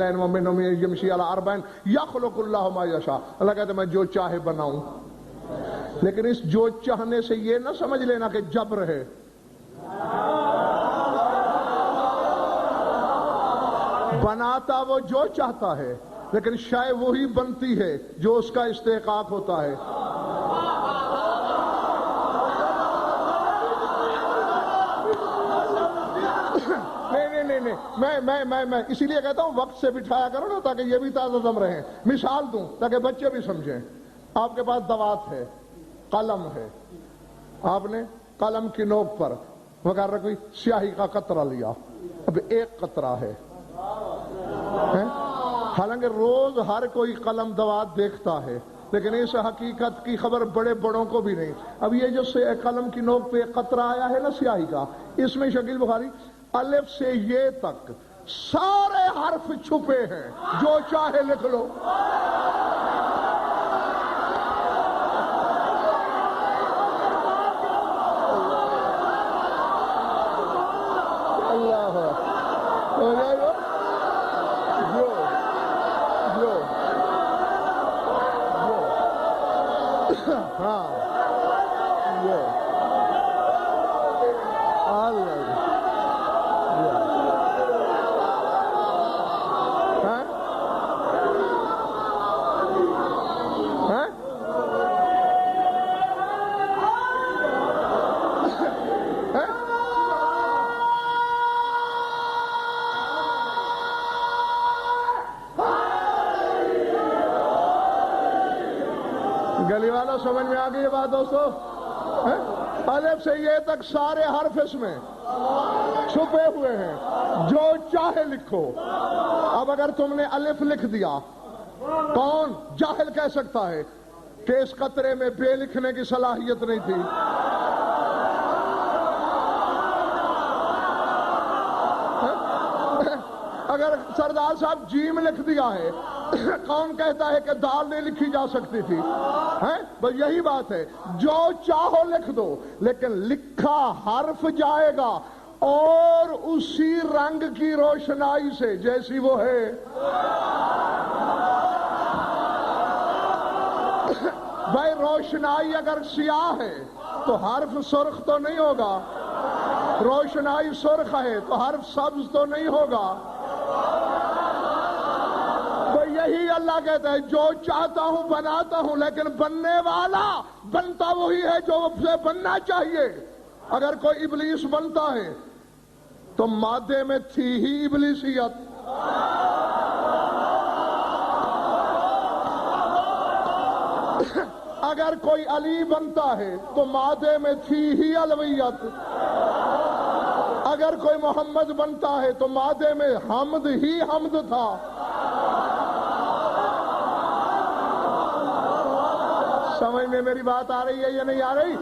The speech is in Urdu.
یمشی علی اربعین یخلق اللہ ما یشاء، اللہ کہتا ہے میں جو چاہے بناؤں. لیکن اس جو چاہنے سے یہ نہ سمجھ لینا کہ جبر ہے. بناتا وہ جو چاہتا ہے، لیکن شے وہی بنتی ہے جو اس کا استحقاق ہوتا ہے. میں اسی لیے کہتا ہوں وقت سے بٹھایا کرو نا، تاکہ یہ بھی تازہ دم رہیں. مثال دوں تاکہ بچے بھی سمجھیں. آپ کے پاس دوات ہے، قلم ہے، آپ نے قلم کی نوک پر وغیرہ کوئی سیاہی کا قطرہ لیا، اب ایک قطرہ ہے. حالانکہ روز ہر کوئی قلم دوات دیکھتا ہے، لیکن اس حقیقت کی خبر بڑے بڑوں کو بھی نہیں. اب یہ جو قلم کی نوک پہ قطرہ آیا ہے نا سیاہی کا، اس میں شکیل بخاری الف سے یہ تک سارے حرف چھپے ہیں، جو چاہے لکھ لو. اللہ ہاں گلی والا سمجھ میں آ گئی یہ بات دوستو؟ الف سے یہ تک سارے حرف اس میں چھپے ہوئے ہیں، جو چاہے لکھو. اب اگر تم نے الف لکھ دیا، کون جاہل کہہ سکتا ہے کہ اس قطرے میں بے لکھنے کی صلاحیت نہیں تھی؟ اگر سردار صاحب جیم لکھ دیا ہے، کون کہتا ہے کہ دال نہیں لکھی جا سکتی تھی؟ بس یہی بات ہے، جو چاہو لکھ دو، لیکن لکھا حرف جائے گا اور اسی رنگ کی روشنائی سے جیسی وہ ہے. بھائی روشنائی اگر سیاہ ہے تو حرف سرخ تو نہیں ہوگا، روشنائی سرخ ہے تو حرف سبز تو نہیں ہوگا. یہی اللہ کہتا ہے جو چاہتا ہوں بناتا ہوں، لیکن بننے والا بنتا وہی ہے جو اسے بننا چاہیے. اگر کوئی ابلیس بنتا ہے تو مادے میں تھی ہی ابلیسیت. اگر کوئی علی بنتا ہے تو مادے میں تھی ہی علویت. اگر کوئی محمد بنتا ہے تو مادے میں حمد ہی حمد تھا. سمجھ میں میری بات آ رہی ہے یا نہیں آ رہی؟